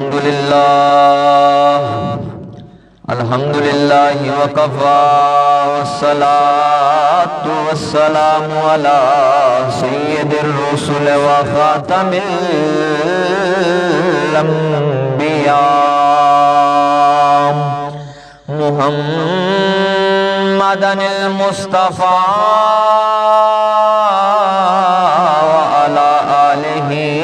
الحمد لله وكفى والصلاة والسلام على سيد الرسل وخاتم الأنبياء محمد المصطفى وعلى آله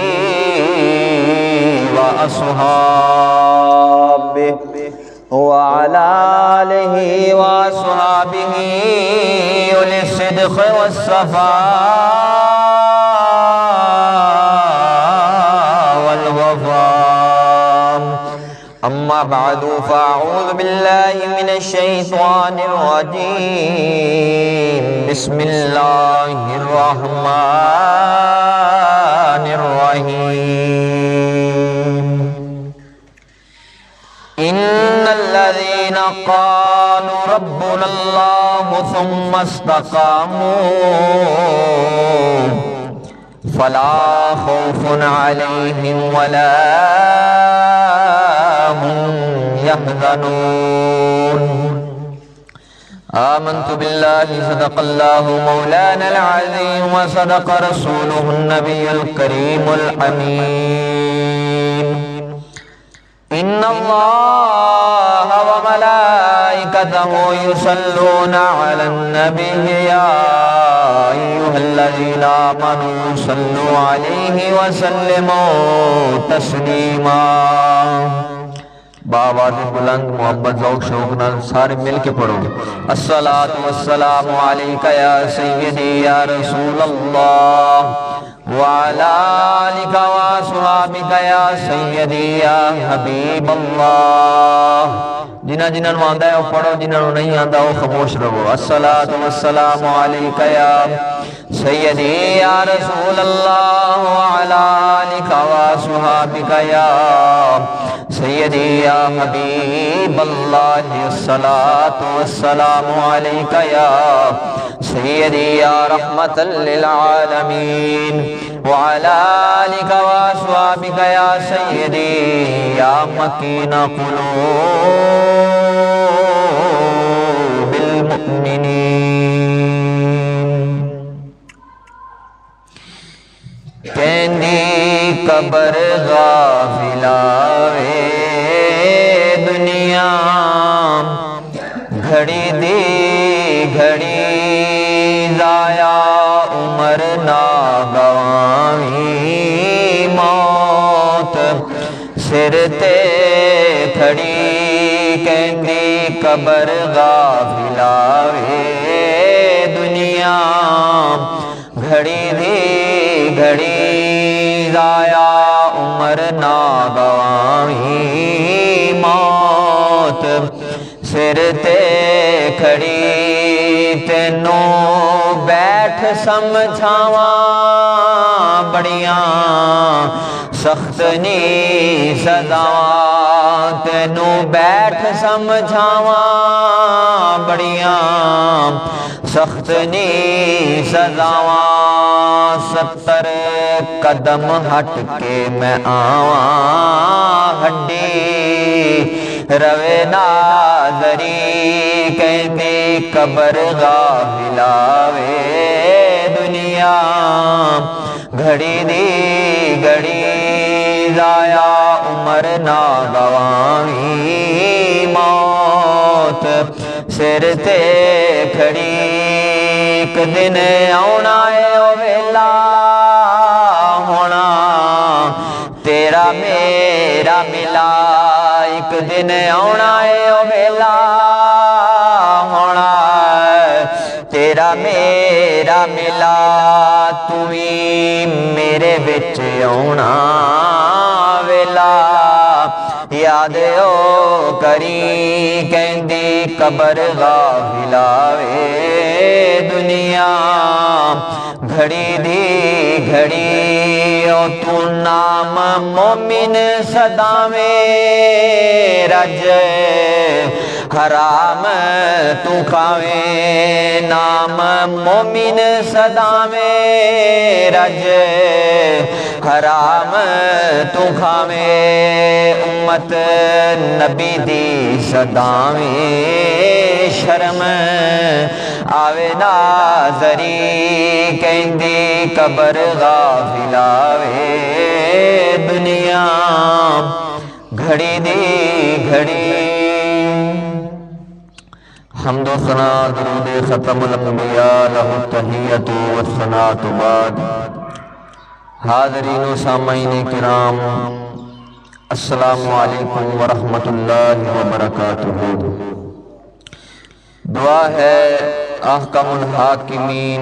وأصحابه وعلى آله وأصحابه أولي الصدق والصفاء والوفاء أما بعد فأعوذ بالله من الشيطان الرجيم بسم الله الرحمن الرحيم إن الذين قالوا ربنا الله ثم استقاموا فلا خوف عليهم ولا هم يحزنون آمنت بالله صدق الله مولانا العظيم وصدق رسوله النبي الكريم الحميد إن الله وملائكته يصلون على النبي يا أيها الذين آمنوا صلوا عليه وسلموا تسليما بآواز بلند محبت ذوق شوق نال سارے مل کے پڑھو الصلاة والسلام علیکہ یا سیدی یا رسول اللہ وعلى آلك وصحابك يا سيدي يا حبيب الله جنہ نو آندا ہے وہ پڑھو جنہ نو نہیں آندا وہ خاموش رہو الصلاة والسلام عليك يا سيدي يا رسول الله وعلى آلك وصحابك يا سيدي يا حبيب الله الصلاة والسلام عليك يا سيدي يا رحمة للعالمين وعلى آلك وأصحابك يا سيدي يا مكين قلوب المؤمنين کہندی قبر غافلا وے دنیا گھڑی دی گھڑی ضائع عمر نہ گوامی موت سر تے کھڑی کہندی قبر غافلا وے دنیا گھڑی دی گھڑی ضائع عمر نہ گوامی موت سر تے کھڑی تینوں بیٹھ سمجھاواں بڑیاں سخت نی سزاواں تینوں بیٹھ سمجھاواں بڑیاں سخت نی سزاواں 70 قدم ہٹ کے میں آواں ہڈی روے ناظری کہندی قبر غافلا وے دنیا گھڑی دی گھڑی ضائع عمر نہ گوامی موت سر تے کھڑی ایک دن آنا ہے او ویلا ہونا تیرا میرا ملا ایک دن آنا ہے او ویلا ہونا تیرا میرا ملا تو ہی میرے بچ آنا ویلا یاد او کری کہندی قبر غافلا وے دنیا گھڑی دی گھڑی او تو نام مومن صدا میں رج حرام تو کھاویں نام مومن صداویں رج حرام تو کھاویں امت نبی دی صداویں شرم آوے ناظری کہندی قبر غافل آوے دنیا گھڑی دی گھڑی حمد و ثنا درود ختم الانبیاء لہ التحیت والثناء بعد حاضرین و سامعین کرام السلام علیکم ورحمۃ اللہ وبرکاتہ۔ دعا ہے احکم الحاکمین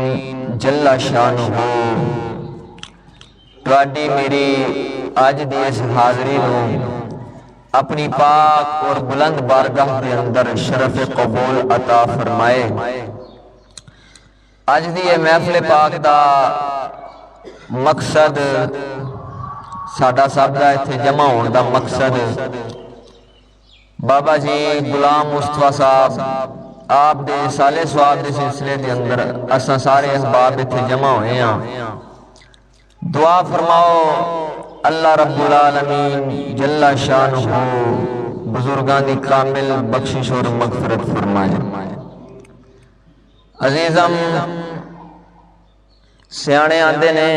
جل شانہ تواڈی میری اج دی اس حاضری نو اپنی پاک اور بلند بارگاہ کے اندر شرف قبول عطا فرمائے۔ اج دی یہ محفل پاک دا مقصد ساڈا سب دا ایتھے جمع ہون دا مقصد بابا جی غلام مصطفیٰ صاحب آپ دے سالے سواب دے سلسلے دے اندر اساں سارے احباب ایتھے جمع ہوئے ہیں۔ دعا فرماؤ اللہ رب العالمین جل شانہ بزرگان دی کامل بخشش اور مغفرت فرمائے۔ عزیزم سیانے آندے نے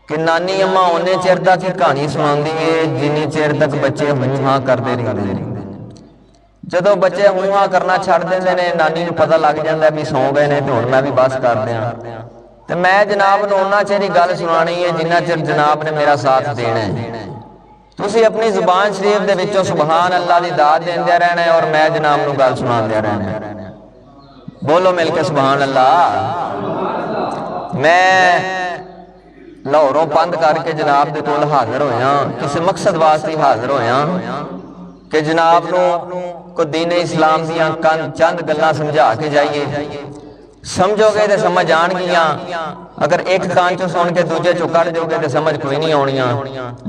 کہ نانی اماں اونے چیر تک کی کہانی سناندی ہے جنی چیر تک بچے ہوں ہاں کردے رہندے نے۔ جدو بچے ہوں ہاں کرنا چھڑ دیندے نے نانی نو پتہ لگ جاندا ہے بھی سو گئے نے تے ہن میں بھی بس کر دیاں تے میں جناب نو اُنّا چیر ہی گل سنانی ہے جنہ چیر جناب نے میرا ساتھ دینا ہے۔ تسی اپنی زبان شریف دے وچوں سبحان اللہ دی داد دیندے رہنا ہے اور میں جناب نو گل سناندے رہنا ہے۔ بولو مل کے سبحان اللہ۔ میں لاہوروں پند کر کے جناب دے کول حاضر ہویا کسی مقصد واسطے حاضر ہویا کہ جناب نو کو دین اسلام دیاں چند گلاں سمجھا کے جائیے۔ سمجھو گے تے سمجھ آن گیاں، اگر ایک کان چوں سن کے دوجے چوں کٹ جو گے تے سمجھ کوئی نہیں آنیاں۔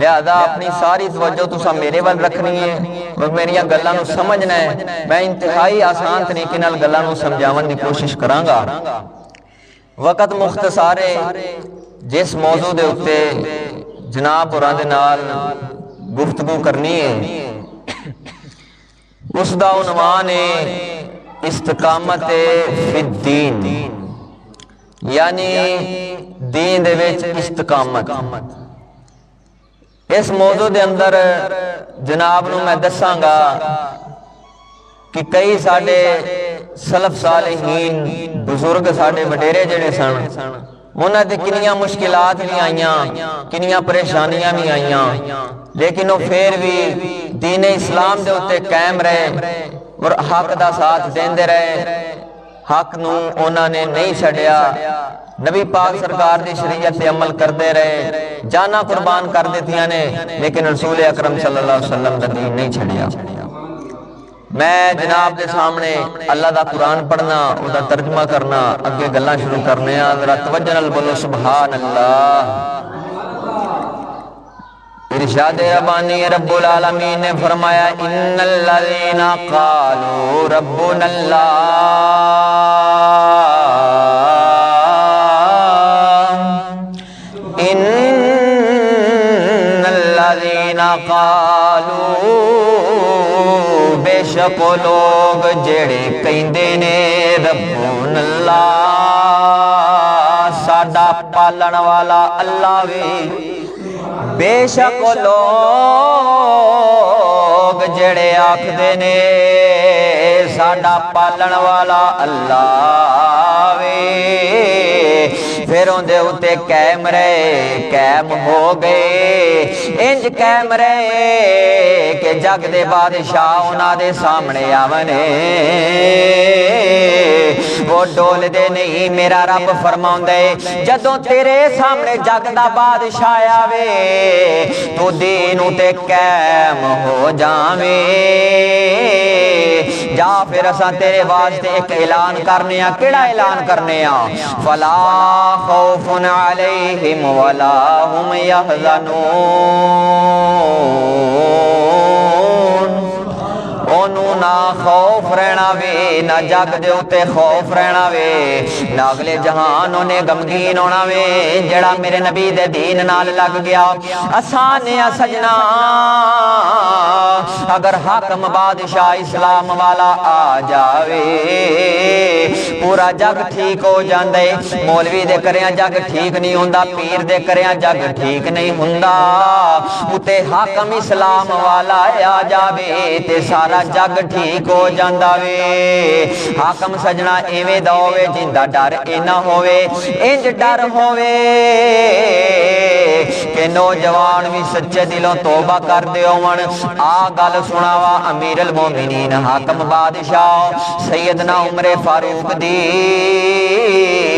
لہذا اپنی ساری توجہ تساں میرے ول رکھنی ہے اور میریاں گلاں نو سمجھنا ہے۔ میں انتہائی آسان طریقے نال گلاں نو سمجھاون دی کوشش کراں گا۔ وقت مختصر ہے، جس موضوع دے اوتے جناب ہوراں دے نال گفتگو کرنی ہے اس دا عنوان ہے استقامت فی الدین، یعنی دین دے وچ استقامت۔ اس موضوع دے اندر جناب نو میں دساں گا کہ کئی ساڈے سلف صالحین بزرگ ساڈے وڈیرے جڑے سن انہاں تے کنیاں مشکلات بھی آئیاں کنیاں پریشانیاں بھی آئیاں لیکن وہ پھر بھی دین اسلام دے اوتے قائم رہے اور حق دا ساتھ دیندے رہے۔ حق نو انہاں نے نہیں چھڈیا، نبی پاک سرکار دی شریعت تے عمل کردے رہے، جانا قربان کر دیتیاں نے لیکن رسول اکرم صلی اللہ علیہ وسلم دا دین نہیں چھڈیا۔ میں جناب دے سامنے اللہ دا قرآن پڑھنا او دا ترجمہ کرنا اگے گلاں شروع کرنے ہیں۔ ذرا توجہ نال بولو سبحان اللہ۔ ارشاد ربانی رب العالمین نے فرمایا ان الذین قالوا ربنا اللہ ان الذین قالوا بے شک لوگ جڑے کہندے نے ربنا اللہ ساڈا پالن والا اللہ وی، بے شک لوگ جڑے آکھدے نے ساڈا پالن والا اللہ وے، پھر اندے اتے قائم رہے قائم ہو گئے، انج قائم رہے کہ جگ دے بادشاہ انہاں دے سامنے آونے وہ ڈول دے نہیں۔ میرا رب فرماؤں دے جدوں تیرے سامنے جگ دا بادشاہ آوے تو دین تے قائم ہو جاویں۔ جا پھر اساں تیرے واسطے ایک اعلان کرنے ہیں۔ کیڑا اعلان کرنے ہیں؟ فلا خوف علیہم ولا هم يحزنون رہنا وے نہ جگ دے اتے خوف رہنا وے نہ اگلے جہان انہیں غمگین ہونا وے جڑا میرے نبی دے دین نال لگ گیا آسان ہے سجنا اگر حاکم بادشاہ اسلام والا آ جاوے پورا جگ ٹھیک ہو جاندے مولوی دے کریاں جگ ٹھیک نہیں ہوندا پیر دے کریاں جگ ٹھیک نہیں ہوندا اتے حاکم اسلام والا آ جاوے تے سارا جگ ٹھیک ہو جاندا وے حاکم سجنا ایویں دا ہووے جیندا ڈر اینا ہووے انج ڈر ہووے کہ نوجوان بھی سچے دلوں توبہ کر دے ہون آ گل سناوا امیر المومنین حاکم بادشاہ سیدنا عمر فاروق دی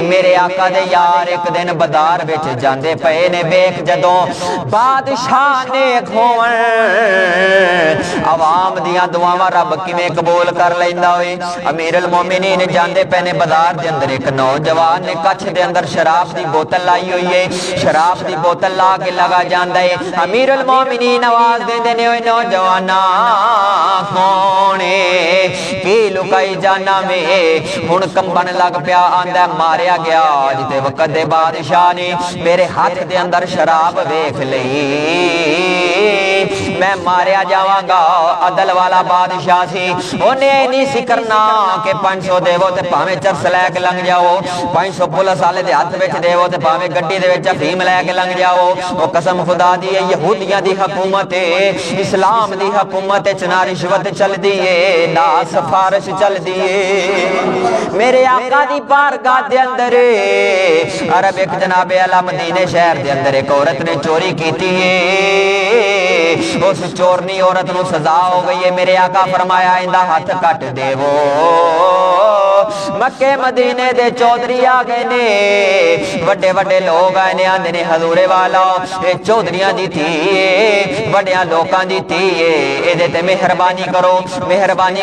میرے آقا دے یار ایک دن بدار وچ جاندے پئے نے ویکھ جدوں بادشاہ نیک ہون عوام دیاں دعاواں رب کیویں قبول کر لیندا ہوئے امیر المومنین جاندے پئے نے بازار دے اندر ایک نوجوان نے کچھ دے اندر شراب دی بوتل لائی ہوئی ہے شراب دی بوتل لا کے لگا جاندا ہے امیر المومنین آواز دیندے نے اوے نوجوانا کون کی لکائی جانا میں ہن کمبن لگ پیا آندا ماریا گیا جتے وقت دے بادشاہ نے میرے ہاتھ دے اندر شراب ویکھ لئی میں ماریا جاواں گا عدل والا بادشاہ سی انہیں نہیں سی کرنا کہ 500 دیو تے پاویں چرس لے کے لنگ جاؤ 500 پولیس والے دے ہاتھ وچ دیو تے پاویں گڈی دے وچ افیم لے کے لنگ جاؤ او قسم خدا دی ہے یہودیاں دی حکومت اسلام دی حکومت چنا رشوت چل دی ہے نہ سفارش چل دی ہے میرے آقا دی بارگاہ دے اندر عرب ایک جناب اعلی مدینے شہر دے اندر ایک عورت نے چوری کیتی ہے اس چورنی عورت نو سزا ہو گئی ہے میرے آقا فرمایا اندہ ہاتھ کٹ دے وہ مکے مدینے دے چودھری آگئے نے وڈے وڈے لوگ آئے نے آندے نے حضور والا اے چودھریاں دی تھی وڈیاں لوکاں دی تھی اے دے تے مہربانی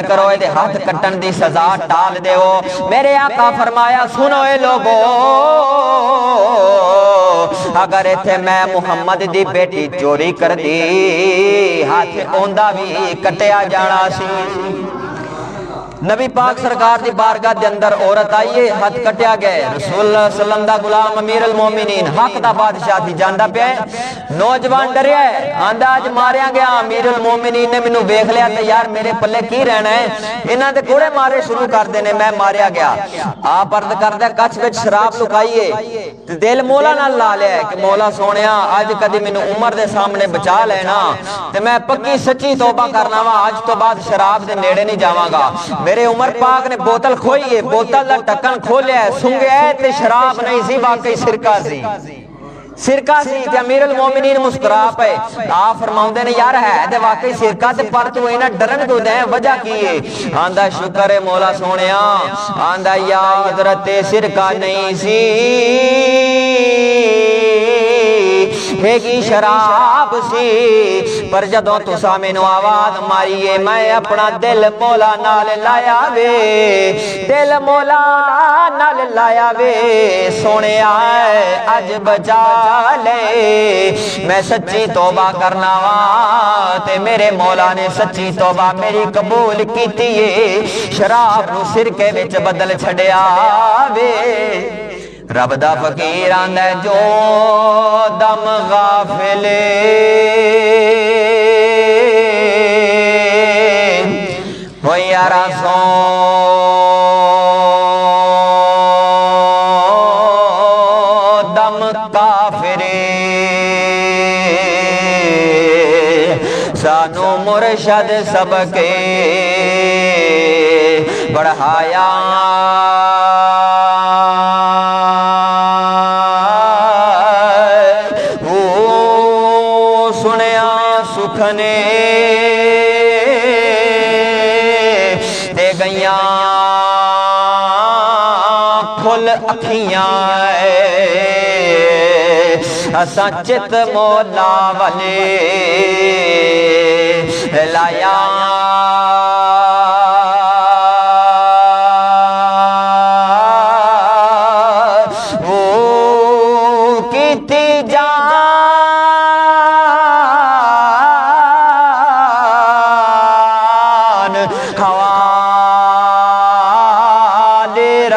کرو اے دے ہاتھ کٹن دی سزا ٹال دے ہو میرے آقا فرمایا سنو اے لوگو اگر ایتھے میں محمد دی بیٹی چوری کر دی ہاتھ اوندا بھی کٹیا جانا سی نبی پاک سرکار دی بارگاہ دے اندر عورت آئیے ہاتھ کٹیا گئے رسول اللہ صلی اللہ علیہ وسلم دا غلام امیر المومنین حق دا بادشاہ تھی جاندا پہ نوجوان ڈریا ہے آندا آج ماریا گیا امیر المومنین نے منو ویکھ لیا تے یار میرے پلے کی رہنا ہے انہاں دے گھوڑے مارے شروع کر دینے میں ماریا گیا آپ عرض کردہ کچھ وچ شراب لکائیے تے دل مولا نال لا لیا ہے کہ مولا سونیا آج کدی منو عمر دے سامنے بچا لینا تے میں پکی سچی توبہ کرنا وا آج تو بعد شراب دے نیڑے نہیں جاواں گا میرے عمر پاک نے بوتل کھوئی ہے بوتل دا ٹکن کھولیا ہے سنگے ہے تے شراب نہیں سی واقعی سرکہ سی تے امیر المومنین مسکرا پے آپ فرماؤندے نے یار ہے تے واقعی سرکہ تے پر تو اینا ڈرن دو دیں وجہ کیے آندہ شکر مولا سونیا آندہ یا حضرت سرکہ نہیں سی بھیگی شراب سی پر جدوں تو سامنو آواز ماریے میں اپنا دل مولا نال لایا وے دل مولا نال لایا وے سونے آئے اج بچا لے میں سچی توبہ کرنا وا تے میرے مولا نے سچی توبہ میری قبول کیتی ہے شراب نو سرکے وچ بدل چھڑیا وے رب دا فقیر آندہ ہے جو دم غافلے ہو یارا سو دم کافرے سانو مرشد سبکے بڑھایا سکھنے تے گئیاں کھل اکھیاں اساں چت مولا والے لایا وہ کیتی جان ہوا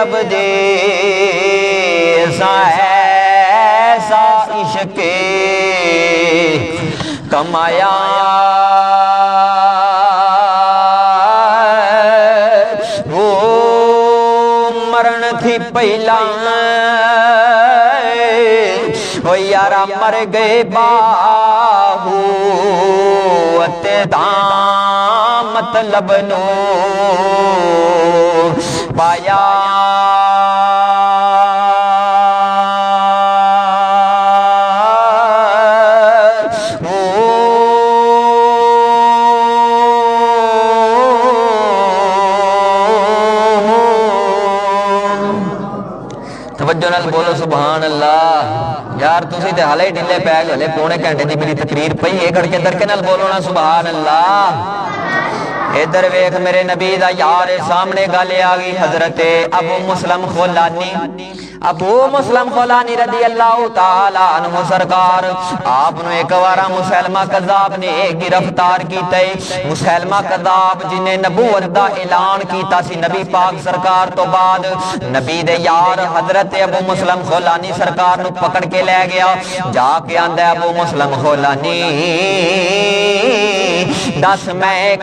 رب دے ایسا عشق کمایا وہ مرن تھی پہلا وہ یارا مر گئے باہو اتے دام مطلب نو پایا توجہ نال بولو سبحان اللہ یار تسی تے حالے ڈھلے پے گئے ہلے پونے گھنٹے دی میری تقریر پئی ہے کڑ کے درکے نال بولو نا سبحان اللہ ادھر ویکھ میرے نبی دا یار سامنے گل آ گئی حضرت ابو مسلم خولانی ابو مسلم خولانی رضی اللہ تعالی عنہ سرکار آپ نے ایک وارا مسلمہ کذاب نے گرفتار کیتا ہے مسلمہ کذاب جنہیں نبوت دا اعلان کیتا سی نبی پاک سرکار تو بعد نبی دے یار حضرت ابو مسلم خولانی سرکار نو پکڑ کے لے گیا جا کے آندہ ابو مسلم خولانی دس میں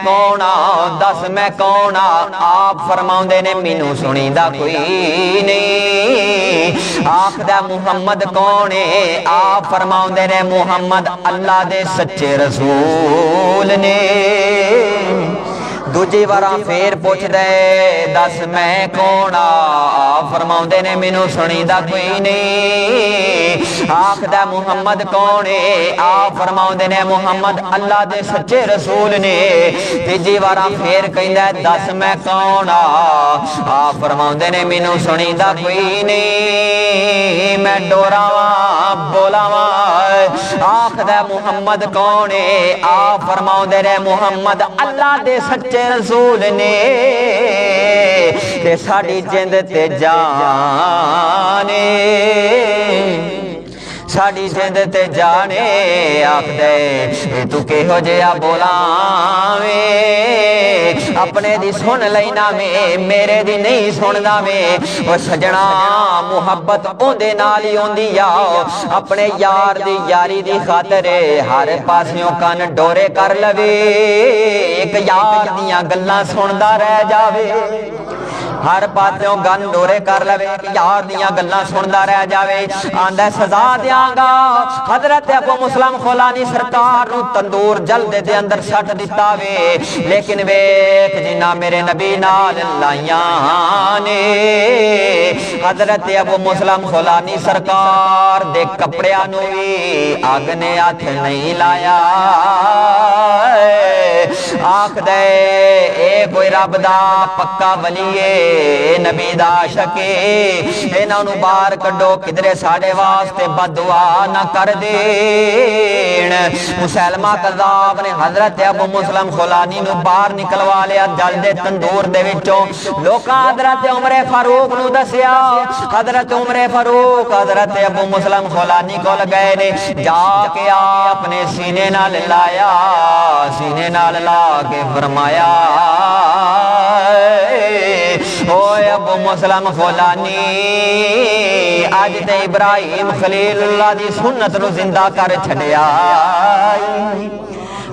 کون آپ فرماؤں دے نے مینوں سنی دا کوئی نہیں آخدہ محمد کونے آپ فرماؤں دے نے محمد اللہ دے سچے رسول نے دوجی بارا پھر پوچھ دے دس میں کون آپ فرماؤں دے نے مینوں سنی دا کوئی نہیں آخدہ محمد کونے آپ فرماؤں دے نے محمد اللہ دے سچے رسول نے تیجی بارا پھر کہیں دے دس میں کون آپ فرماؤں دے نے مینوں سنی دا کوئی نہیں میں ڈورا بولا آخدہ محمد کونے آپ فرماؤں دے نے محمد اللہ دے سچے رسول نے تے ساڑی جند تے جانے ساڑی جند تے جانے آکھ دے تو کہو جیا بولاویں اپنے دی سن لینا میں میرے دی نہیں سننا میں وہ سجنا محبت اوندے نالی اوندی آؤ اپنے یار دی یاری دی خاطر ہر پاسیوں کان ڈورے کر لوے ایک یار دیاں گلاں سندا رہ جاوے ہر پاسیوں گن ڈورے کر لوے یار دیاں گلاں سندا رہ جاوے آندہ سزا دیاں گا حضرت ابو مسلم خولانی سرکار نو تندور جلد دے اندر سٹ دیتا وے لیکن ویک جنہ میرے نبی نال لائیاں نے حضرت ابو مسلم خولانی سرکار دے کپڑے آنوی آگ نے ہاتھ نہیں لایا آکھ دے اے کوئی رب دا پکا ولیے نبی دا شکے انہاں نو باہر کڈو کدرے ساڑے واسطے بددعا نہ کر دین مسلمہ کذاب نے حضرت ابو مسلم خولانی نو باہر نکلوا لیا جلد تندور دے وچوں لوکاں حضرت عمر فاروق نو دسیا حضرت عمر فاروق حضرت ابو مسلم خولانی کول گئے نے جا کے اپنے سینے نال لایا سینے نال لا کے فرمایا اوے ابو مسلم خولانی آج تے ابراہیم خلیل اللہ دی سنت نو زندہ کر چھڑیا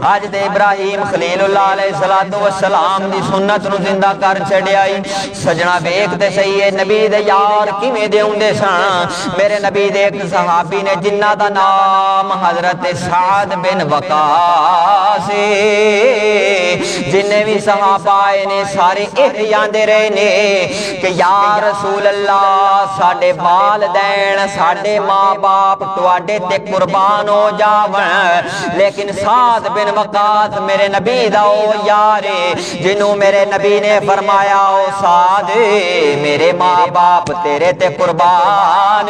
آج تے ابراہیم خلیل اللہ علیہ السلام دی سنت نو زندہ کر چھڑیائی سجنا بیک دے صحیح ہے نبی دے یار کی میں دے ہوں دے سان میرے نبی دے ایک صحابی نے جنہ دا نام حضرت سعد بن وقاص جنہیں بھی صحابہ آئے نے سارے احیان دے رہے نے کہ یا رسول اللہ ساڑے والدین ساڑے ماں باپ ٹواڈے تے قربان ہو جاون لیکن سعد بن وقاص میرے نبی دا او یارے جنہوں میرے نبی نے فرمایا او سعد میرے ماں باپ تیرے تے قربان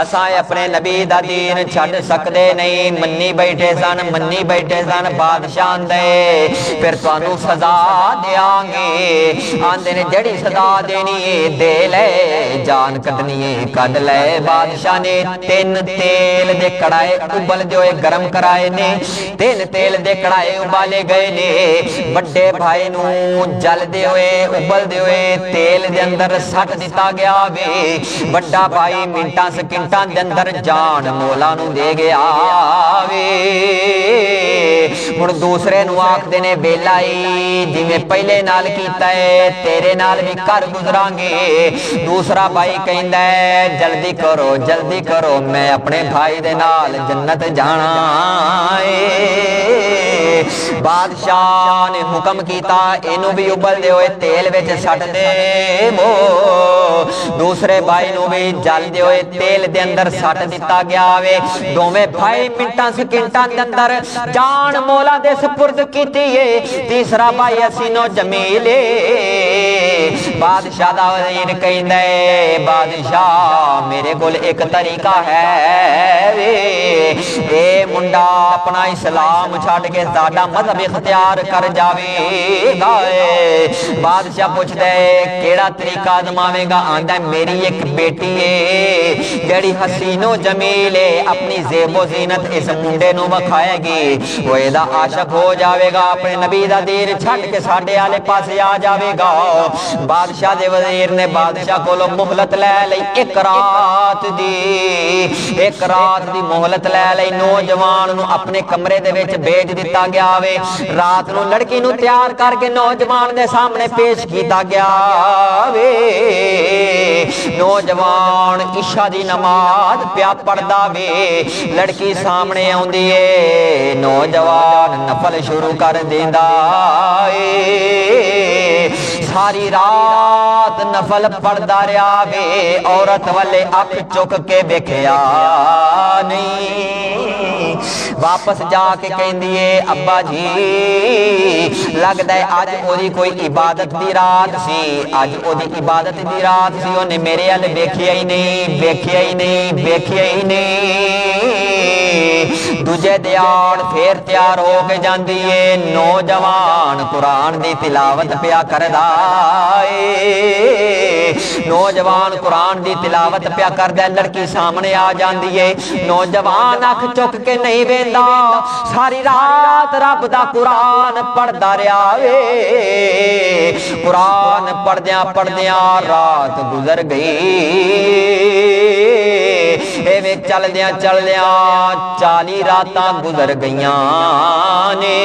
اساں اپنے نبی دا دین چھڈ سکدے نہیں منی بیٹھے سن بادشاہ دے پھر تانوں سزا دیاں گے آندے نے جڑی سزا دینی ہے دے لے جان کڈنی ہے کڈ لے بادشاہ نے 3 تیل دے کڑائے ابل دیوئے گرم کرائے نے 3 تیل دے کڑائے ابالے گئے نے بڑے بھائی نو جل دے ہوئے ابل دے ہوئے تیل دے اندر سٹ دیتا گیا وے بڑا بھائی منٹاں سکنٹاں دے اندر جان مولا نو دے گیا وے ہن دوسرے نو آکھدے نے بیلائی جویں پہلے نال کیتا ہے تیرے نال بھی کر گزراں گے دوسرا بھائی کہندا ہے جلدی کرو میں اپنے بھائی دے نال جنت جانا ہے بادشاہ نے حکم کیتا اینو بھی ابل دے ہوئے تیل وچ سٹ دے دوسرے بھائی نو بھی جل دے ہوئے تیل دے اندر سٹ دیتا گیا وے دوویں بھائی منٹاں سکنٹاں دے اندر جان مولا دے سپرد کیتی ہے تیسرا بھائی حسینو جمیل بادشاہ دا وزیر کہندا ہے بادشاہ میرے کول ایک طریقہ ہے وے اے منڈا اپنا اسلام چھڈ کے ساڈا مذہب اختیار کر جاوے گا بادشاہ پوچھدا ہے کیڑا طریقہ آزماوے گا آندا ہے میری ایک بیٹی ہے جڑی حسین و جمیل ہے اپنی زیب و زینت اس منڈے نو بکھائے گی وہ ایدا عاشق ہو جاوے گا اپنے نبی دا دین چھڈ کے ساڈے والے پاسے آ جاوے گا بادشاہ دے وزیر نے بادشاہ کولو مہلت لے لئی ایک رات دی مہلت لے لئی نوجوان نو اپنے کمرے دے وچ بھیج دتا گیا وے رات نو لڑکی نو تیار کر کے نوجوان دے سامنے پیش کیتا گیا وے نوجوان عشاء دی نماز پیا پڑھدا وے لڑکی سامنے آوندی ہے نوجوان نفل شروع کر دیندا اے ساری رات نفل پڑھدا رہیا وے عورت والے اکھ چک کے ویکھیا نہیں واپس جا کے کہندی ہے ابا جی لگدا ہے اج اودی کوئی عبادت دی رات سی اونے میرے ال ویکھیا ہی نہیں دوجے دیاڑ پھر تیار ہو کے جاندی ہے نوجوان قرآن دی تلاوت پیا کردا اے نوجوان قرآن دی تلاوت پیا کردا ہے لڑکی سامنے آ جاندی ہے نوجوان اکھ چک کے نہیں ویندا ساری رات رب دا قرآن پڑھدا رہیا وے قرآن پڑھدیاں رات گزر گئی ایویں چلدیاں 40 راتاں گزر گئیاں نے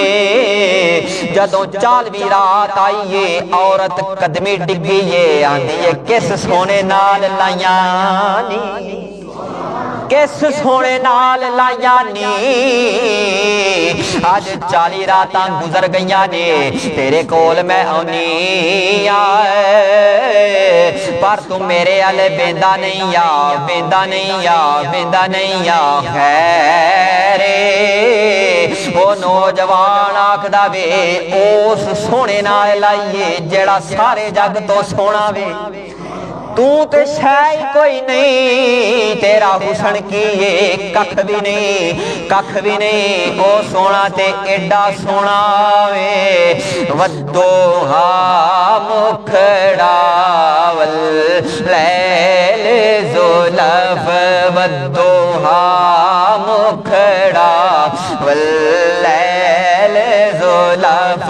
جدوں 40ویں رات آئی ہے عورت قدمی ڈگی ہے آندی ہے کس سونے نال لائیاں نی کس سونے نال لائیاں نی آج 40 راتاں گزر گئیاں نے تیرے کول میں آنی آئے پر تم میرے آلے بیندا نہیں یا خیرے وہ نوجوان آکھدا وے اس سونے نال لائیے جیڑا سارے جگ تو سونا وے تو تے شاید کوئی نہیں تیرا حسن کیے ککھ بھی نہیں او سونا تے ایڈا سونا وے ودوہا مکھڑا واللیل زلف ودوہا مکھڑا واللیل زلف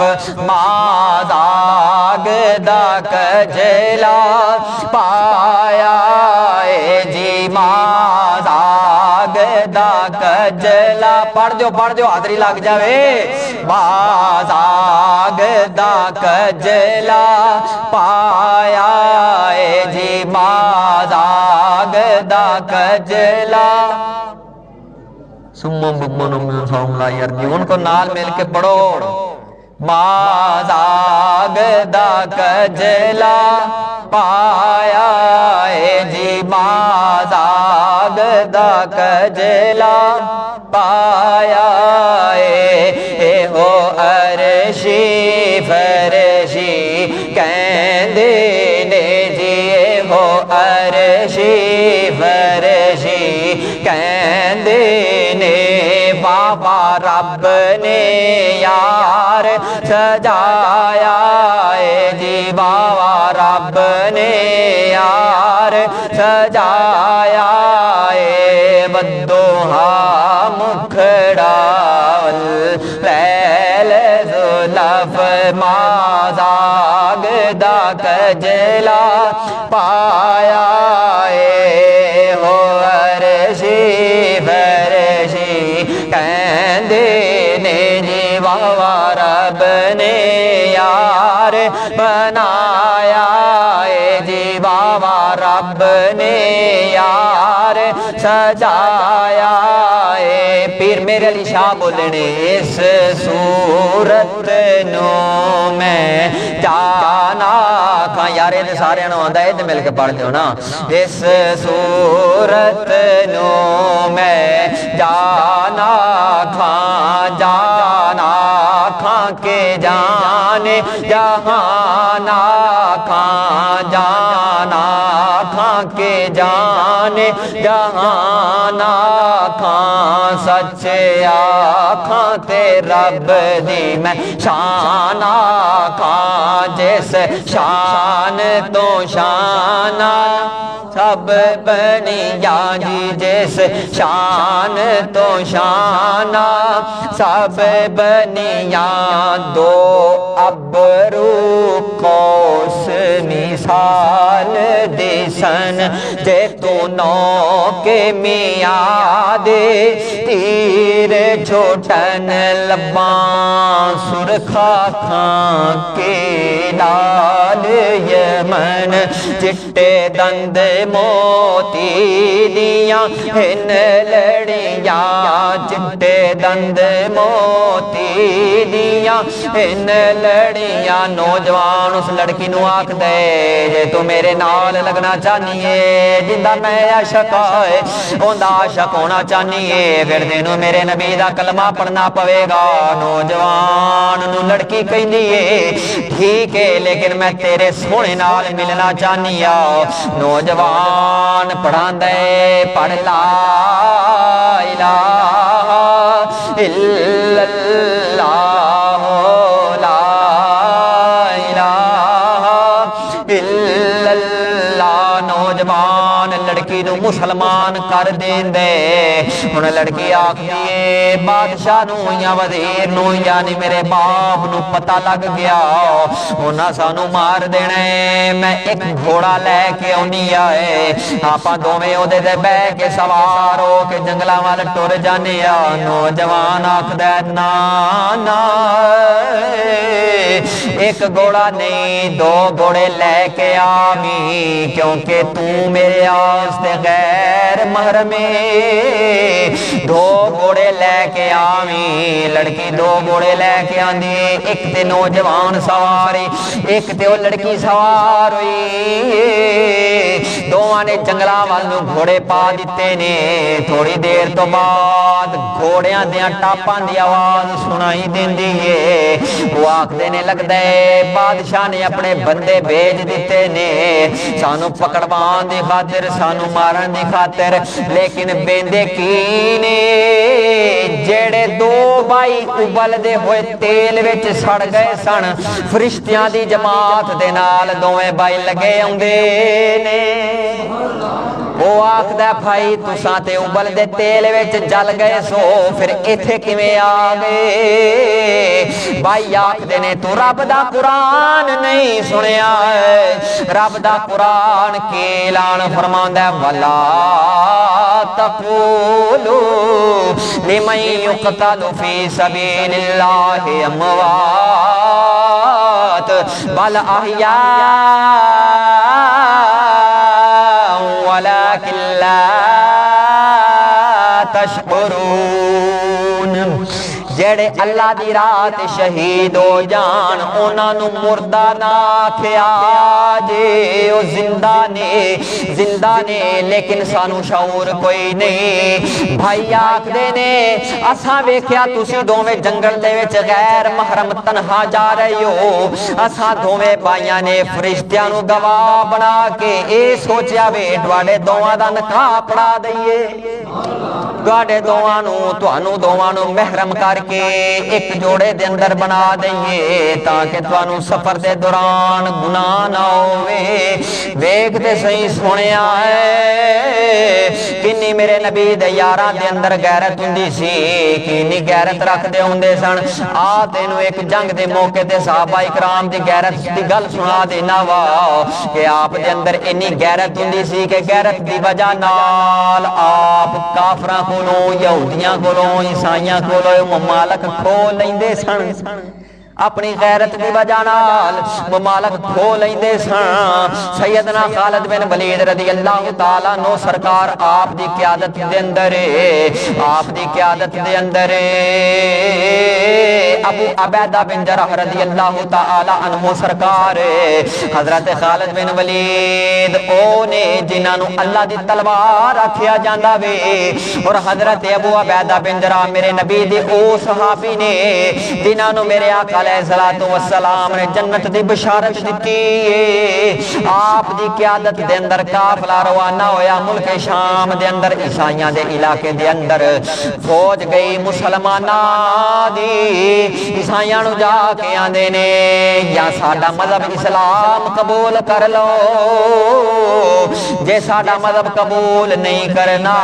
مازاگ دا کجلا پایا اے جی مازاگ دا کجلا پڑھ جو حاضری لگ جاوے مازاگ دا کجلا پایا اے جی مازاگ دا کجلا سمم بکمنم سوم لا یرجون کو نال مل کے پڑھو مازاگ دا کجلا پایا اے جی مازاگ دا کجلا پایا اے ہو عرشی فرشی کہندے نے جی ہو عرشی فرشی واہ رب نے یار سجایا ہے جی واہ رب نے یار سجایا ہے بدوہا مکھڑا لیل زلف مازاگ دا کجلا پایا ہے ہو عرشی فرشی کہندے نے جی واہ رب نے یار بنایا ہے جی واہ رب نے یار سجایا ہے پیر میرے علی شاہ بولنے اس صورت نو میں جانا کھاں یارے دے سارے نو آندہ ہے دے مل کے پڑھ دیو نا اس صورت نو میں جانا کھاں کے جانے جہانا کھاں جانا کھاں کے جانے جہانا کھاں سچے آکھاں تے رب دی میں شان آکھاں جس شان تو شانہ سب بنیا جی جس شان تو شانہ سب بنیا دو ابرو قوس مثال دیسن جے تو نو کے میاد تیر چھوٹن لبان سرخا کھان کے لال یمن چٹے دند موتی دیاں ہن لڑیاں چٹے دند موتی دیاں ہن لڑیاں نوجوان اس لڑکی نو آکھ دے جے تو میرے نال لگنا چاہنیے جندہ میں عاشق ہے اوندا عاشق ہونا چاہنیے پھر دینو میرے نبی دا کلمہ پڑھنا پوے گا نوجوان نو لڑکی کہندیے ٹھیک ہے لیکن میں تیرے سونے نال ملنا چاہنیا نوجوان پڑھان دے پڑھ لا الہ الا اللہ لا الہ الا اللہ نوجوان لڑکی نو مسلمان کر دین دے انہیں لڑکی آکھ دیئے بادشاہ نو یا وزیر نو یعنی میرے باپ نو پتہ لگ گیا انہاں سانو مار دینے میں ایک گھوڑا لے کے اونی آئے آپا دو میں او دے دے بے کے سوار ہو کے جنگلہ والا ٹور جانے نوجوان آکھ دے نانا ایک گھوڑا نہیں دو گھوڑے لے کے آمی کیونکہ تو میرے آستے غیر محرمی دو گھوڑے لے کے آمی لڑکی دو گھوڑے لے کے آندی ایک تے نوجوان سواری ایک تے وہ لڑکی سوار ہوئی دو آنے جنگلہ والوں گھوڑے پا دیتے نے تھوڑی دیر تو بعد گھوڑیاں دیاں ٹاپاں دی آواز سنائی دین دیئے وہ آکھ دینے لگ دے بادشاہ نے اپنے بندے بھیج دیتے نے سانو پکڑوان دی خاطر سانو مارن دی خاطر لیکن بیندے کینے جیڑے دو بائی ابل دے ہوئے تیل وچ سڑ گئے سن فرشتیاں دی جماعت دے نال دوویں بائی لگے ہوندے نے وہ آکھ دے بھائی تساں تے ابل دے تیل وچ جل گئے سو پھر ایتھے کیویں آ گئے بھائی آکھ دے نے تو رب دا قرآن نہیں سنیا ہے رب دا قرآن کی اعلان فرماندا ہے ولا تقولوا لمن يقتل في سبيل الله اموات بل احياء ولكن لا تشعرون جڑے اللہ دی راہ تے شہید ہو جان انہاں نو مردہ نہ آکھیا جے، او زندہ نے لیکن سانو شعور کوئی نہیں۔ بھائی آکھدے نے اساں ویکھیا تسی دوویں جنگل دے وچ غیر محرم تنہا جا رہے ہو، اساں دوویں بھائیاں نے فرشتیاں نو گواہ بنا کے اے سوچیا وے تواڈے دوواں دا نکاح پڑھا دئیے، تواڈے دوواں نو تانوں دوواں نو محرم کر کے ایک جوڑے دے اندر بنا دئیے تاکہ تانوں سفر دے دوران گناہ نہ ہووے۔ ویکھ تے صحیح سنیا ہے کنی میرے نبی دے یاراں دے اندر غیرت ہوندی سی، کنی غیرت رکھ دے ہوندے سن۔ آ تینوں ایک جنگ دے موقع تے صحابہ اکرام دی غیرت دی گل سنا دینا وا کہ آپ دے اندر انی غیرت ہوندی سی کہ غیرت دی وجہ نال آپ کافراں کولوں، یہودیاں کولوں، عیسائیاں کولوں ممالک کھو لیندے سن، اپنی غیرت دی وجہ نال ممالک کھو لیندے سن۔ سیدنا خالد بن ولید رضی اللہ تعالیٰ عنہ سرکار آپ دی قیادت دے اندر ابو عبیدہ بن جرح رضی اللہ تعالیٰ عنہ سرکار حضرت خالد بن ولید او نے جنہاں نو اللہ دی تلوار آکھیا جاندا وے، اور حضرت ابو عبیدہ بن جرح میرے نبی دے او صحابی نے جنہاں نو میرے آقا علیہ السلام نے جنت دی بشارت دیتی ہے۔ آپ دی قیادت دے اندر قافلہ روانہ ہویا ملک شام دے اندر، عیسائیاں دے علاقے دے اندر فوج گئی مسلماناں دی۔ عیسائیاں نو جا کے آندے نے یا ساڈا مذہب اسلام قبول کر لو، جے ساڈا مذہب قبول نہیں کرنا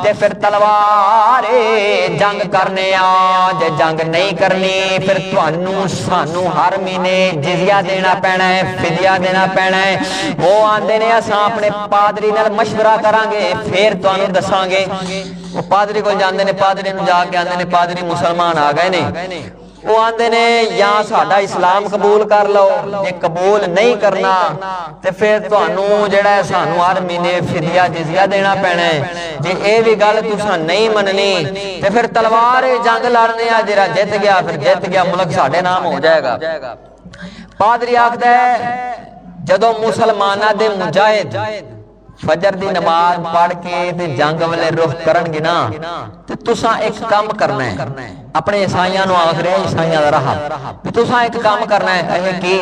تے پھر تلوار جنگ کرنے آ، جے جنگ نہیں کرنی پھر تانوں سانوں ہر مہینے جزیہ دینا پینا ہے، فدیہ دینا پینا ہے۔ وہ آندے نے اساں اپنے پادری نال مشورہ کران گے پھر تانوں دساں گے۔ وہ پادری کول جاندے نے، پادری نوں جا کے آندے نے پادری مسلمان آ گئے نے، وہ آندے نے یا ساڈا اسلام قبول کر لو، جے قبول نہیں کرنا تے پھر تانوں جڑا ہے سانوں ہر مہینے فدیہ جزیہ دینا پینا ہے۔ جے اے بھی گل تساں نہیں مننی تے پھر تلوار جنگ لڑنے آ، جڑا جت گیا پھر جت گیا، ملک ساڈے نام ہو جائے گا۔ پادری آکھدا ہے جدوں مسلماناں دے مجاہد فجر دی نماز پڑھ کے تے جنگ والے رخ کرن گے نا تے تساں ایک کام کرنا ہے، اپنے عیسائیاں نو آکھ رہے عیسائیاں دا راہ تے تساں ایک کام کرنا ہے۔ اے کی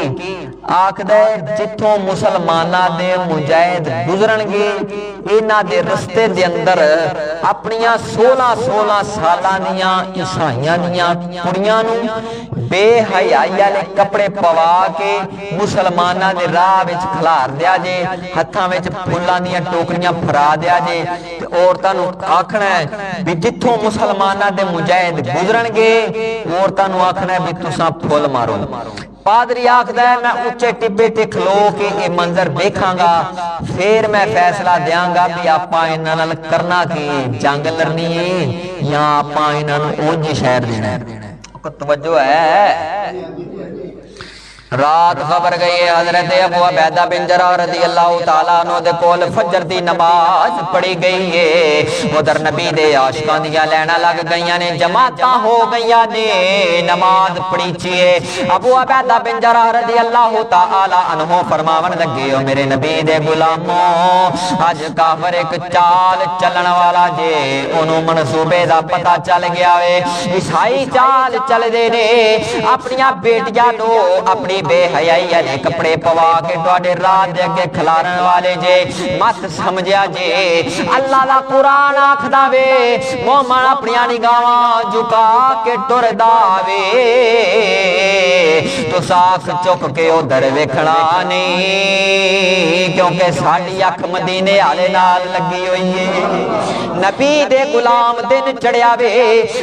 آکھدا ہے جتھوں مسلماناں دے مجاہد گزرن گے انہاں دے رستے دے اندر اپنیاں 16 سالاں دیاں عیسائیاں دیاں کڑیاں نو بے حیائی والے کپڑے پوا کے مسلماناں دے راہ وچ کھلار دیا جے، ہتھاں وچ پھلاں دیاں ٹوکریاں پھرا دیا جے تے عورتاں نو آکھنا ہے بھی جتھوں مسلماناں دے مجاہد گزرن گے عورتاں نو آکھنا ہے بھی تساں پھل مارو۔ پادری آکھدا ہے میں اونچے ٹبے تے کھلو کے یہ منظر دیکھاں گا پھر میں فیصلہ دیاں گا بھی آپاں انہاں نال کرنا کی، جنگ لڑنی ہے یا آپاں انہاں نو اونج شہر دینا ہے۔ توجہ ہے؟ رات خبر گئی ہے حضرت ابو عبیدہ بن جرح رضی اللہ تعالیٰ عنہ دے کول فجر دی نماز پڑھی گئی ہے۔ ادھر نبی دے عاشقاں دیاں لینا لگ گئیاں نے، جماعتاں ہو گئیاں نے، نماز پڑھی چیے۔ ابو عبیدہ بن جرح رضی اللہ تعالیٰ عنہ فرماون لگے او میرے نبی دے غلاموں اج کافر ایک چال چلن والا جے، انہوں منصوبے دا پتہ چل گیا وے، عیسائی چال چل دے نے، اپنیاں بیٹیاں نو اپنی بے حیائی والے کپڑے پوا کے تواڈے راہ دے اگے کھلارن والے جے، مت سمجھیا جے اللہ دا قرآن آکھدا وے مومن اپنی نگاہاں جھکا کے ٹردا وے، تو ساکھ چک کے ادھر ویکھنا نہیں کیونکہ ساڈی اکھ مدینے والے نال لگی ہوئی ہے۔ نبی دے غلام دن چڑھیا وے،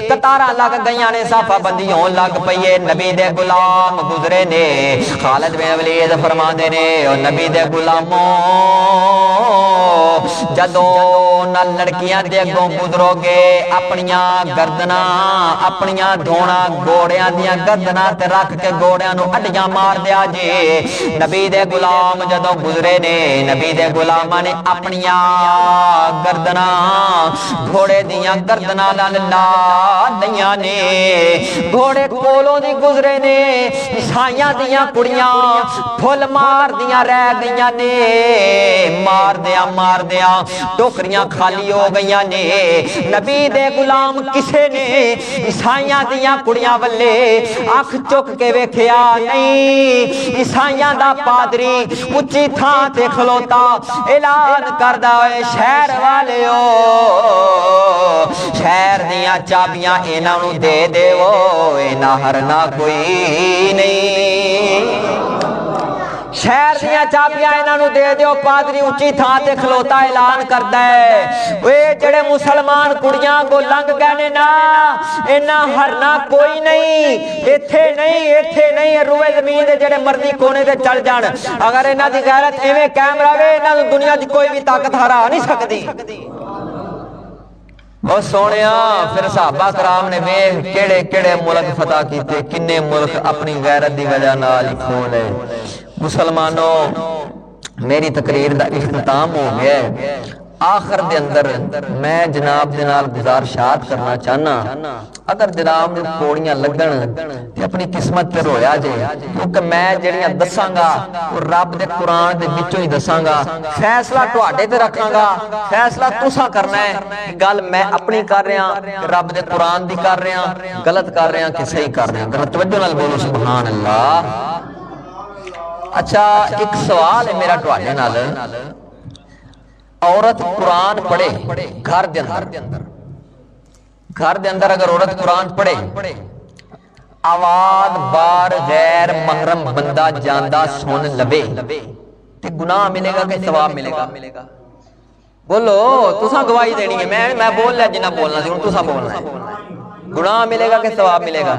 قطاراں لگ گئیاں نے، صافہ بندی ہون لگ پئی ہے، نبی دے غلام گزرے نے خالد بن ولید فرماندے نے او نبی دے غلاموں جدوں نہ لڑکیاں دے اگوں گزرو گے اپنیاں گردناں اپنیاں دھونا گھوڑیاں دیاں گردناں تے رکھ کے گھوڑیاں نو اڈیاں مار دیا جے نبی دے غلام جدوں گزرے نے نبی دے غلاماں نے اپنیاں گردناں گھوڑے دیاں گردناں نال لا دیاں نے گھوڑے کولوں دی گزرے نے عیسائیاں دیاں کڑیاں پھل مار دیاں رہ گئیاں نے مار دیاں ٹوکریاں خالی ہو گئیاں نے نبی دے غلام کسے نے عیسائیاں دیاں کڑیاں ولے اکھ چک کے ویکھیا نہیں عیسائیاں دا پادری اچھی تھاں تے کھلوتا اعلان کردا اے شہر والیو شہر دیاں چابیاں انہاں نوں دے دیو انہاں ہرنا کوئی نہیں شہر دیاں چابیاں انہاں نوں دے دیو پادری اونچی تھاں تے کھلوتا اعلان کردا ہے اوے جڑے مسلمان کڑیاں کو لنگ گئے نے نا انہاں ہرنا کوئی نہیں ایتھے نہیں روئے زمین دے جڑے مرضی کونے تے چل جان اگر انہاں دی غیرت ایویں قائم رہے انہاں نوں دنیا دی کوئی بھی طاقت ہرا نہیں سکدی وہ سونیا پھر صحابہ کرام نے ویکھ کیڑے ملک فتح کیتے کنے ملک اپنی غیرت دی وجہ نال ہی کھو لے مسلمانوں میری تقریر دا اختتام ہو گیا ہے آخر دے اندر میں جناب دے نال گزارشات کرنا چاہنا اگر جناب نوں کوڑیاں لگن تے اپنی قسمت تے رویا جے کیونکہ میں جڑیاں دساں گا وہ رب دے قرآن دے وچوں ہی دساں گا فیصلہ تواڈے تے رکھاں گا فیصلہ تساں کرنا ہے گل میں اپنی کر رہا رب دے قرآن دی کر رہا غلط کر رہا کہ صحیح کر رہا ذرا توجہ نال بولو سبحان اللہ اچھا ایک سوال ہے میرا تواڈے نال عورت قرآن پڑھے گھر دے اندر اگر عورت قرآن پڑھے آواز بار غیر محرم بندہ جاندہ سن لبے تے گناہ ملے گا کہ ثواب ملے گا بولو تساں گواہی دینی ہے میں بول لیا جنہ بولنا سی تساں بولنا ہے گناہ ملے گا کہ ثواب ملے گا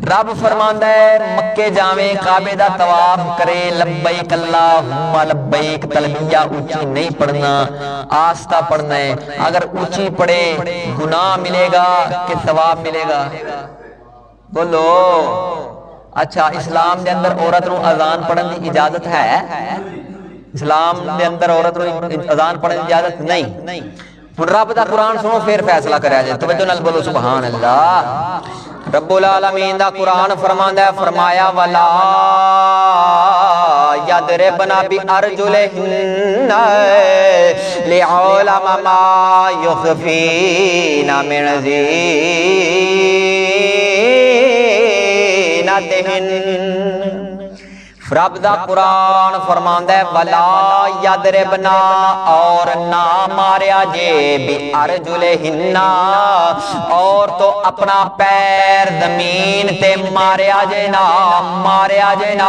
رب فرماندا ہے مکے جاویں کعبے دا طواف کرے لبیک اللہم لبیک تلبیہ اونچی نہیں پڑھنا آستہ پڑھنا ہے اگر اونچی پڑھے گناہ ملے گا کہ ثواب ملے گا بولو اچھا اسلام دے اندر عورت نوں اذان پڑھن دی اجازت ہے اسلام دے اندر عورت نوں اذان پڑھن دی اجازت نہیں رب دا قرآن سنو پھر فیصلہ کریا جائے توجہ نال بولو سبحان اللہ رب العالمین دا قرآن فرماندا ہے فرمایا ولا یضربنا بارجلہن لعلم ما یخفین من زینتہن رب دا قرآن فرماندا ہے ولا یضربنا اور نہ ماریا جے بارجلہن اور تو اپنا پیر زمین تے ماریا جے نا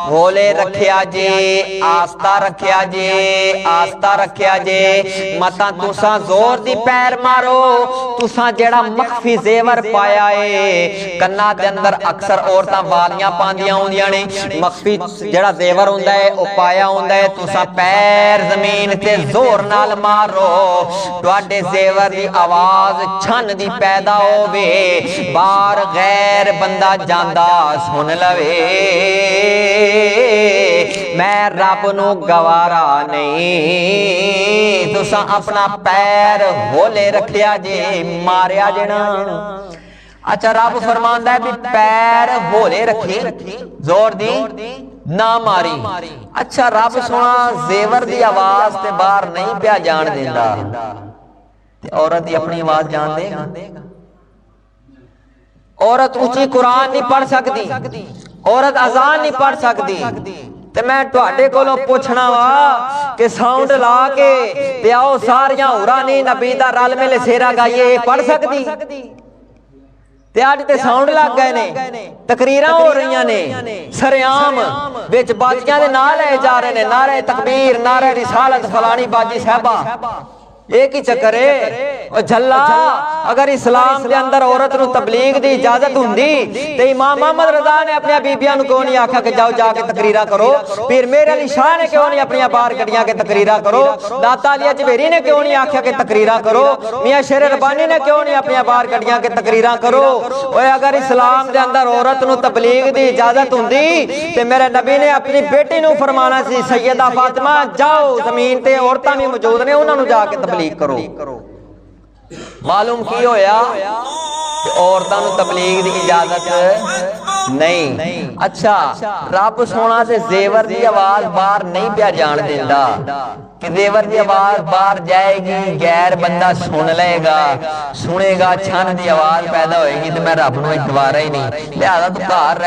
ہولے رکھیا جے آستہ رکھیا جے متا تساں زور دی پیر مارو تساں جیڑا مخفی زیور پایا ہے کنا دے اندر اکثر عورتاں والیاں پاندیاں ہوندیاں نے مخفی جڑا زیور ہوندا ہے او پایا ہوندا ہے تساں پیر زمین تے زور نال مارو تواڈے زیور دی آواز چھن دی پیدا ہووے بار غیر بندہ جاندا سن لوے میں رب نو گوارا نہیں تساں اپنا پیر ہولے رکھیا جے ماریا جے نا اچھا رب فرماندا ہے بھی پیر ہولے رکھی زور دی نہ ماری اچھا رب سونا زیور دی آواز تے باہر نہیں پیا جان دیندا تے عورت دی اپنی آواز جان دے گا عورت اونچی قرآن نہیں پڑھ سکتی عورت اذان نہیں پڑھ سکتی تے میں تواڈے کولوں پوچھنا وا کہ ساؤنڈ لا کے تے آؤ ساریاں ہوراں نہیں نبی دا رل مل سیرا گائیے پڑھ سکتی تے آج تے ساؤنڈ لگ گئے نے تقریراں ہو رہیاں نے سریام وچ باجیاں دے نال لے جا رہے نے نعرہ تکبیر نعرہ رسالت فلانی باجی صاحبہ ایک ہی چکر ہے او جھلا اگر اسلام دے اندر عورت نو تبلیغ دی اجازت ہوندی تے امام محمد رضا نے اپنی بیبیاں نو کیوں نہیں آکھا کہ جاؤ جا کے تقریرا کرو؟ پیر میر علی شاہ نے کیوں نہیں اپنی باہر کڈیاں کے تقریرا کرو؟ داتا علی اجمیری نے کیوں نہیں آکھا کہ تقریرا کرو؟ میاں شیر ربانی نے کیوں نہیں اپنی باہر کڈیاں کے تقریرا کرو؟ اوے اگر اسلام دے اندر عورت نو تبلیغ دی اجازت ہوندی تے میرے نبی نے اپنی بیٹی نو فرمانا سی سیدہ فاطمہ جاؤ زمین تے عورتاں بھی موجود نے انہاں نو جا کے تبلیغ کرو۔ معلوم کی ہویا کہ عورتاں نو تبلیغ دی اجازت نہیں۔ اچھا رب سونا سے زیور دی آواز باہر نہیں پیا جان دیندا کہ زیور دی آواز باہر جائے گی غیر بندہ سن لے گا، سنے گا چھن دی آواز پیدا ہوئے گی تو میں رب نو دوبارہ ہی نہیں، لہذا تو گھر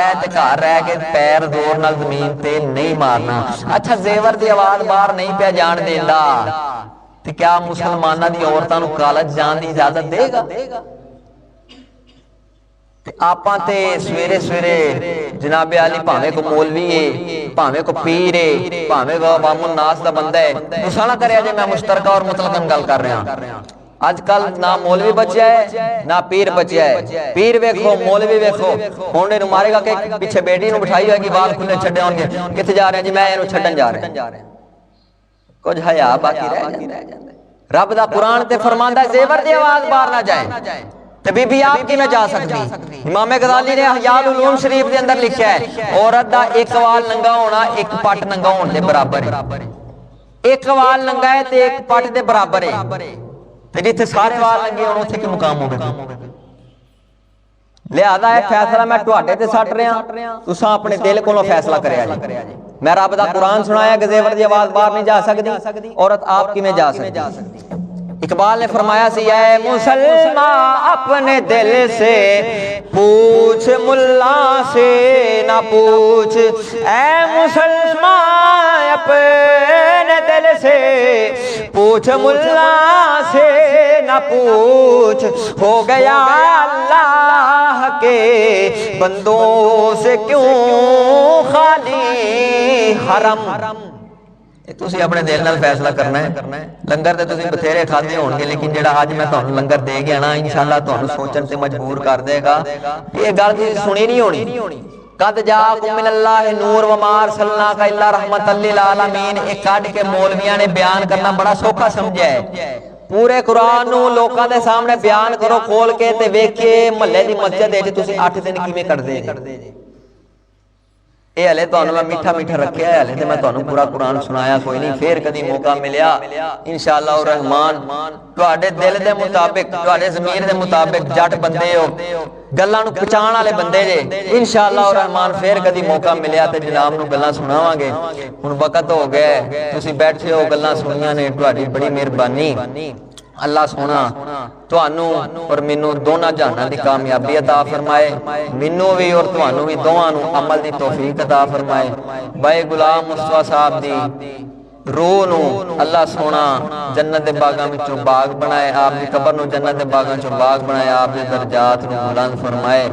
رہ کے پیر زور نال زمین تے نہیں مارنا۔ اچھا زیور دی آواز باہر نہیں پیا جان دیندا تو کیا مسلمانہ دی عورتاں نو کالج جان دی اجازت دے گا؟ آپاں تے سویرے سویرے جناب علی پاویں کو مولوی ہے، پاویں کو پیر ہے، پاویں کو عوام الناس دا بندہ ہے، مسانا کرے جے میں مشترکہ اور مطلقاً گل کر رہا ہوں۔ آج کل نہ مولوی بچیا ہے نہ پیر بچیا ہے، پیر ویکھو مولوی ویکھو ہونڈے نو مارے گا کہ پیچھے بیٹی نو بٹھائی ہوئے گی وال کھلے چھڑے ہوں گے کتے جا رہے ہیں جی میں انہوں چھڑن جا رہے ہیں، کچھ حیا باقی رہ جائے۔ رب دا قرآن تے فرماندہ زیور دی آواز باہر نہ جائیں تو بی بی آپ کی نہ جا سکتی۔ امام غزالی نے احیاء العلوم شریف دے اندر لکھیا ہے عورت دا ایک وال ننگا ہونا ایک پٹ ننگا ہون دے برابر ہے، ایک وال ننگا ہے تے ایک پٹ دے برابر ہے، تے جتھے سارے وال ننگے ہونے اتھے کی مقام ہو گئے۔ لہذا ہے فیصلہ میں ٹواڈے تے سٹ رہا ہوں، تساں اپنے دل کولوں فیصلہ کریا جی۔ میں رب دا قرآن سنایا کہ زیور دی آواز باہر نہیں جا سکتی، عورت آپ کی میں جا سکتی۔ اقبال نے فرمایا سی اے مسلمان اپنے دل سے پوچھ ملا سے نہ پوچھ، اے مسلمان اپنے دل سے پوچھ ملا سے نہ پوچھ، ہو گیا اللہ کے بندوں سے کیوں خالی حرم۔ تسی اپنے دل نال فیصلہ کرنا ہے۔ لنگر تے تسی بتھیرے کھاندے ہون گے لیکن جڑا اج میں تانوں لنگر دے گیا نا انشاءاللہ تانوں سوچن تے مجبور کر دے گا۔ یہ گل تسی سنی نہیں ہونی۔ قد جاءکم من اللہ نور وما ارسلناک الا رحمۃ للعالمین، ایک کڈ کے مولویاں نے بیان کرنا بڑا سوکھا سمجھا ہے۔ پورے قرآن نو لوکاں دے سامنے بیان کرو کھول کے تے ویکھیے محلے دی مسجد وچ تسی 8 دن کیویں کڈدے جے۔ اے ہلے تانوں میں میٹھا میٹھا رکھیا ہے، ہلے تے میں تانوں پورا قرآن سنایا کوئی نہیں، پھر کدی موقع ملیا انشاءاللہ الرحمن تواڈے دل دے مطابق تواڈے ضمیر دے مطابق جٹ بندے ہو گلاں نو پہچان والے بندے جے، انشاءاللہ الرحمن پھر کدی موقع ملیا تے جناب نو گلاں سناواں گے۔ ہن وقت ہو گیا تسی بیٹھے ہو گلاں سنیاں نے تواڈی بڑی مہربانی۔ اللہ سونا تانوں اور مینوں دونوں جہاناں دی کامیابی عطا فرمائے، مینوں بھی اور تانوں بھی دوواں نوں عمل دی توفیق عطا فرمائے۔ بھائی غلام مصطفیٰ صاحب دی روح نو اللہ سونا جنت دے باغاں وچوں باغ بنائے، آپ دی قبر نو جنت دے باغاں وچوں باغ بنائے، آپ دے درجات نو بلند فرمائے۔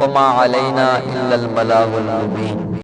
وما علینا الا البلاغ المبین۔